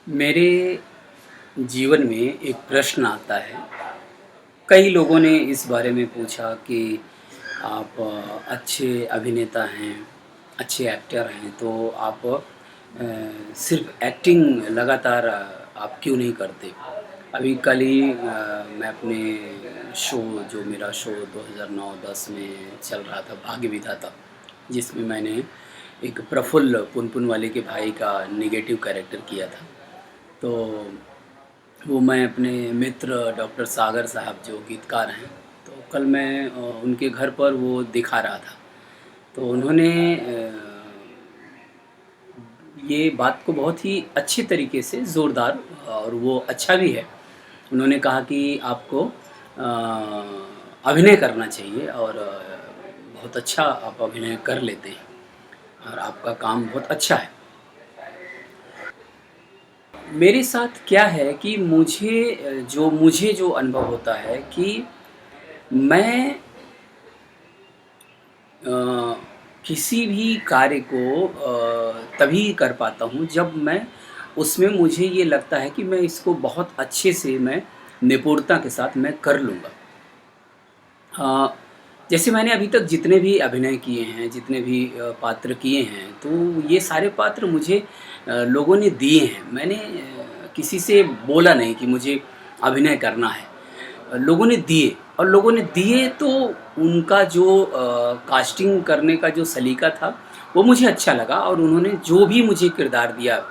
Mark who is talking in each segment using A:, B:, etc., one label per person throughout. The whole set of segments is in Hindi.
A: मेरे जीवन में एक प्रश्न आता है। कई लोगों ने इस बारे में पूछा कि आप अच्छे अभिनेता हैं, अच्छे एक्टर हैं, तो आप सिर्फ़ एक्टिंग लगातार आप क्यों नहीं करते? अभी कल ही मैं अपने शो जो मेरा शो 2009-10 में चल रहा था, भाग्य विधाता, जिसमें मैंने एक प्रफुल्ल पुनपुनवाले के भाई का नेगेटिव कैरेक्टर किया था। तो वो मैं अपने मित्र डॉक्टर सागर साहब जो गीतकार हैं, तो कल मैं उनके घर पर वो दिखा रहा था। तो उन्होंने ये बात को बहुत ही अच्छे तरीके से ज़ोरदार और वो अच्छा भी है। उन्होंने कहा कि आपको अभिनय करना चाहिए और बहुत अच्छा आप अभिनय कर लेते हैं और आपका काम बहुत अच्छा है। मेरे साथ क्या है कि मुझे जो अनुभव होता है कि मैं अ, किसी भी कार्य को तभी कर पाता हूँ जब मैं उसमें मुझे ये लगता है कि मैं इसको बहुत अच्छे से मैं निपुणता के साथ मैं कर लूँगा। अ, जैसे मैंने अभी तक जितने भी अभिनय किए हैं, जितने भी पात्र किए हैं, तो ये सारे पात्र मुझे लोगों ने दिए हैं। मैंने किसी से बोला नहीं कि मुझे अभिनय करना है। लोगों ने दिए और लोगों ने दिए तो उनका जो कास्टिंग करने का जो सलीका था, वो मुझे अच्छा लगा और उन्होंने जो भी मुझे किरदार दिया,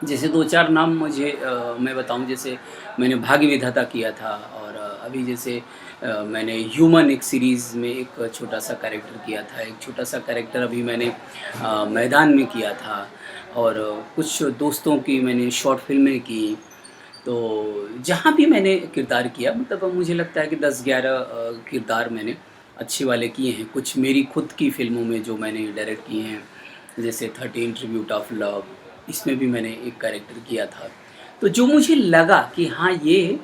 A: जैसे 2-4 नाम मैं बताऊँ, जैसे मैंने भाग्य विधाता किया था और अभी जैसे मैंने ह्यूमन एक सीरीज़ में एक छोटा-सा कैरेक्टर किया था। एक छोटा-सा कैरेक्टर अभी मैंने मैदान में किया था और कुछ दोस्तों की मैंने शॉर्ट फ़िल्में की। तो जहाँ भी मैंने किरदार किया, मतलब अब मुझे लगता है कि 10-11 किरदार मैंने अच्छे वाले किए हैं। कुछ मेरी खुद की फ़िल्मों में जो मैंने डायरेक्ट किए हैं, जैसे 13 ट्रिब्यूट ऑफ लव, इसमें भी मैंने एक कैरेक्टर किया था। तो जो मुझे लगा कि हाँ, ये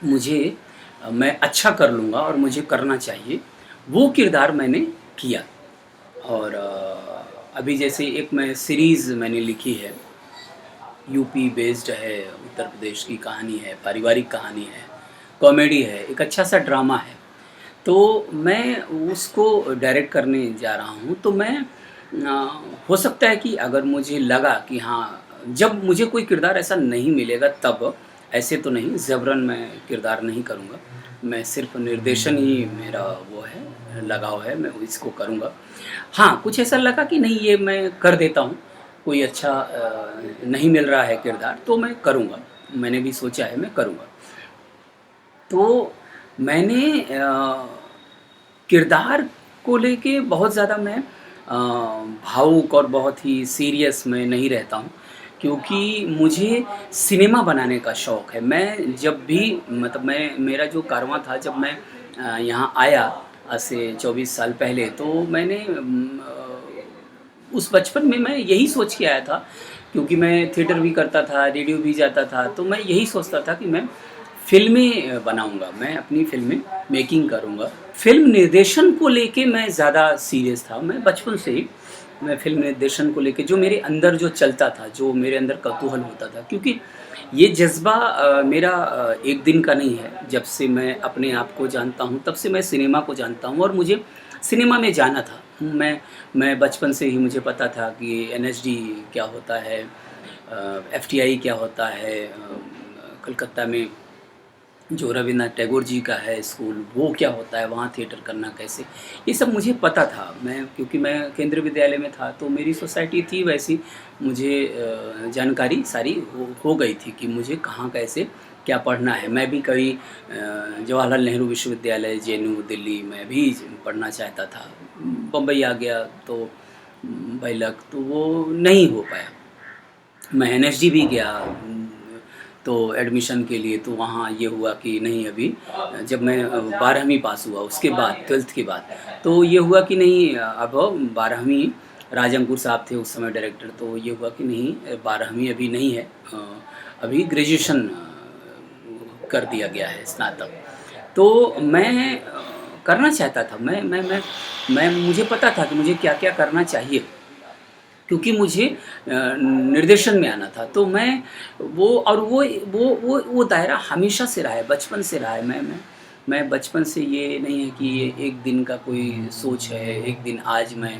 A: मुझे मैं अच्छा कर लूँगा और मुझे करना चाहिए, वो किरदार मैंने किया। और अभी जैसे एक मैं सीरीज़ मैंने लिखी है, यूपी बेस्ड है, उत्तर प्रदेश की कहानी है, पारिवारिक कहानी है, कॉमेडी है, एक अच्छा-सा ड्रामा है। तो मैं उसको डायरेक्ट करने जा रहा हूँ, तो मैं हो सकता है कि अगर मुझे लगा कि हाँ, जब मुझे कोई किरदार ऐसा नहीं मिलेगा तब, ऐसे तो नहीं, ज़बरन मैं किरदार नहीं करूँगा। मैं सिर्फ़ निर्देशन ही मेरा वो है, लगाव है, मैं इसको करूँगा। हाँ, कुछ ऐसा लगा कि नहीं, ये मैं कर देता हूँ, कोई अच्छा नहीं मिल रहा है किरदार, तो मैं करूँगा। मैंने भी सोचा है, मैं करूँगा। तो मैंने किरदार को लेके बहुत ज़्यादा मैं भावुक और बहुत ही सीरियस मैं नहीं रहता हूँ, क्योंकि मुझे सिनेमा बनाने का शौक़ है। मैं जब भी, मतलब मैं, मेरा जो कारवां था जब मैं यहाँ आया आज से 24 साल पहले, तो मैंने उस बचपन में मैं यही सोच के आया था, क्योंकि मैं थिएटर भी करता था, रेडियो भी जाता था, तो मैं यही सोचता था कि मैं फ़िल्में बनाऊँगा, मैं अपनी फ़िल्में मेकिंग करूँगा। फ़िल्म निर्देशन को लेके मैं ज़्यादा सीरियस था। मैं बचपन से ही मैं फ़िल्म निर्देशन को लेके जो मेरे अंदर जो चलता था, जो मेरे अंदर कौतूहल होता था, क्योंकि ये जज़्बा मेरा एक दिन का नहीं है। जब से मैं अपने आप को जानता हूँ, तब से मैं सिनेमा को जानता हूँ और मुझे सिनेमा में जाना था। मैं बचपन से ही मुझे पता था कि एनएसडी क्या होता है, एफटीआई क्या होता है, कलकत्ता में जो रवींद्रनाथ टैगोर जी का है स्कूल, वो क्या होता है, वहाँ थिएटर करना कैसे, ये सब मुझे पता था। मैं, क्योंकि मैं केंद्रीय विद्यालय में था, तो मेरी सोसाइटी थी वैसी, मुझे जानकारी सारी हो गई थी कि मुझे कहाँ कैसे क्या पढ़ना है। मैं भी कभी जवाहरलाल नेहरू विश्वविद्यालय, जेएनयू, दिल्ली में भी पढ़ना चाहता था। बम्बई आ गया तो बाई लक तो वो नहीं हो पाया। मैं एनएसडी भी गया तो एडमिशन के लिए, तो वहाँ ये हुआ कि नहीं, अभी जब मैं 12वीं पास हुआ उसके बाद, 12th के बाद, तो ये हुआ कि नहीं, अब 12वीं, राज अंकुर साहब थे उस समय डायरेक्टर, तो ये हुआ कि नहीं, 12वीं अभी नहीं है, अभी ग्रेजुएशन कर दिया गया है, स्नातक। तो मैं करना चाहता था, मैं मुझे पता था कि मुझे क्या-क्या करना चाहिए। क्योंकि मुझे निर्देशन में आना था। तो मैं वो और वो दायरा हमेशा से रहा है, बचपन से रहा है। मैं बचपन से, ये नहीं है कि ये एक दिन का कोई सोच है, एक दिन आज मैं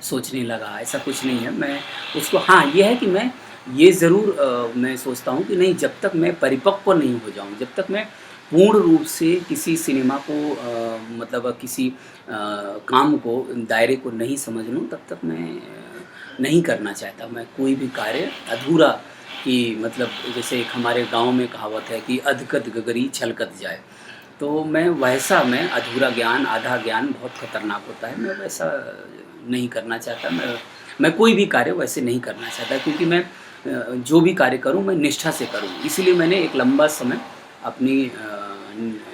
A: सोचने लगा, ऐसा कुछ नहीं है। मैं उसको, हाँ, ये है कि मैं ये ज़रूर मैं सोचता हूँ कि नहीं, जब तक मैं परिपक्व नहीं हो जाऊँ, जब तक मैं पूर्ण रूप से किसी सिनेमा को मतलब किसी काम को, दायरे को नहीं समझ लूँ, तब तक मैं नहीं करना चाहता। मैं कोई भी कार्य अधूरा, कि मतलब जैसे एक हमारे गाँव में कहावत है कि "अधकत गगरी छलकत जाए"। तो मैं अधूरा ज्ञान, आधा ज्ञान बहुत खतरनाक होता है, मैं वैसा नहीं करना चाहता। मैं कोई भी कार्य वैसे नहीं करना चाहता, क्योंकि मैं जो भी कार्य करूँ मैं निष्ठा से करूँ। इसीलिए मैंने एक लंबा समय अपनी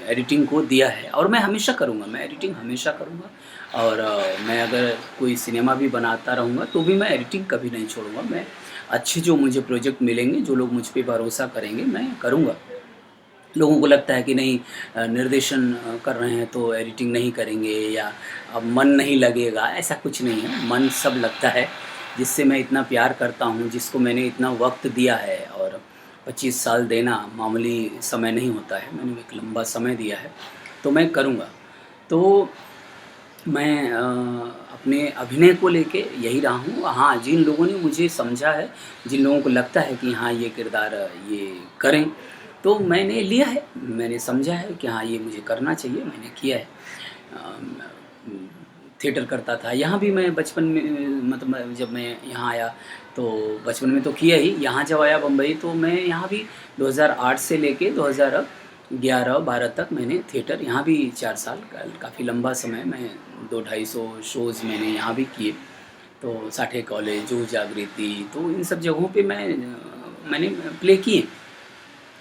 A: एडिटिंग को दिया है, और मैं हमेशा करूँगा, मैं एडिटिंग हमेशा करूँगा। और मैं अगर कोई सिनेमा भी बनाता रहूँगा तो भी मैं एडिटिंग कभी नहीं छोड़ूँगा। मैं अच्छे जो मुझे प्रोजेक्ट मिलेंगे, जो लोग मुझ पे भरोसा करेंगे, मैं करूँगा। लोगों को लगता है कि नहीं, निर्देशन कर रहे हैं तो एडिटिंग नहीं करेंगे, या अब मन नहीं लगेगा, ऐसा कुछ नहीं है। मन सब लगता है। जिससे मैं इतना प्यार करता हूँ, जिसको मैंने इतना वक़्त दिया है, और 25 साल देना मामूली समय नहीं होता है, मैंने एक लंबा समय दिया है, तो मैं करूँगा। तो मैं अपने अभिनय को लेके यही रहा हूँ। हाँ, जिन लोगों ने मुझे समझा है, जिन लोगों को लगता है कि हाँ, ये किरदार ये करें, तो मैंने लिया है, मैंने समझा है कि हाँ, ये मुझे करना चाहिए, मैंने किया है। अम, थिएटर करता था, यहाँ भी मैं बचपन में, मतलब जब मैं यहाँ आया, तो बचपन में तो किया ही। यहाँ जब आया बम्बई, तो मैं यहाँ भी 2008 से लेके 2011-12 तक मैंने थिएटर यहाँ भी 4 साल, काफ़ी लंबा समय, मैं 2-250 शोज़ मैंने यहाँ भी किए। तो साठे कॉलेज, जुहू जागृति, तो इन सब जगहों पे मैंने प्ले किए,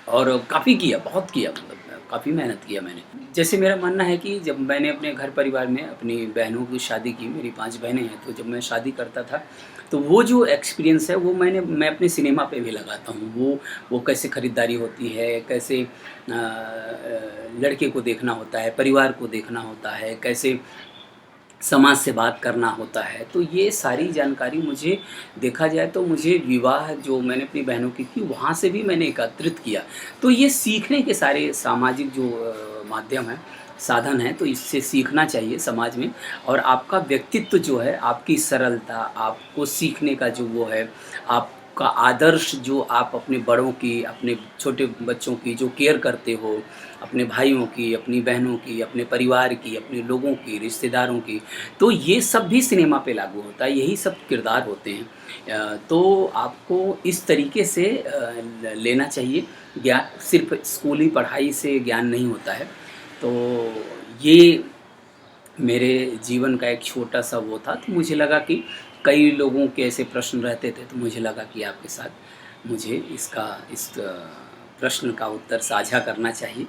A: और काफ़ी किया, बहुत किया, मतलब काफ़ी मेहनत किया मैंने। जैसे मेरा मानना है कि जब मैंने अपने घर परिवार में अपनी बहनों की शादी की, मेरी 5 बहनें हैं, तो जब मैं शादी करता था, तो वो जो एक्सपीरियंस है वो मैं अपने सिनेमा पे भी लगाता हूँ। वो कैसे खरीदारी होती है, कैसे लड़के को देखना होता है, परिवार को देखना होता है, कैसे समाज से बात करना होता है। तो ये सारी जानकारी मुझे, देखा जाए तो मुझे विवाह जो मैंने अपनी बहनों की थी, वहाँ से भी मैंने एकत्रित किया। तो ये सीखने के सारे सामाजिक जो माध्यम हैं, साधन हैं, तो इससे सीखना चाहिए समाज में। और आपका व्यक्तित्व जो है, आपकी सरलता, आपको सीखने का जो वो है, आपका आदर्श जो आप अपने बड़ों की, अपने छोटे बच्चों की जो केयर करते हो, अपने भाइयों की, अपनी बहनों की, अपने परिवार की, अपने लोगों की, रिश्तेदारों की, तो ये सब भी सिनेमा पे लागू होता है, यही सब किरदार होते हैं। तो आपको इस तरीके से लेना चाहिए। ज्ञान सिर्फ़ स्कूली पढ़ाई से ज्ञान नहीं होता है। तो ये मेरे जीवन का एक छोटा-सा वो था, तो मुझे लगा कि कई लोगों के ऐसे प्रश्न रहते थे, तो मुझे लगा कि आपके साथ मुझे इस प्रश्न का उत्तर साझा करना चाहिए।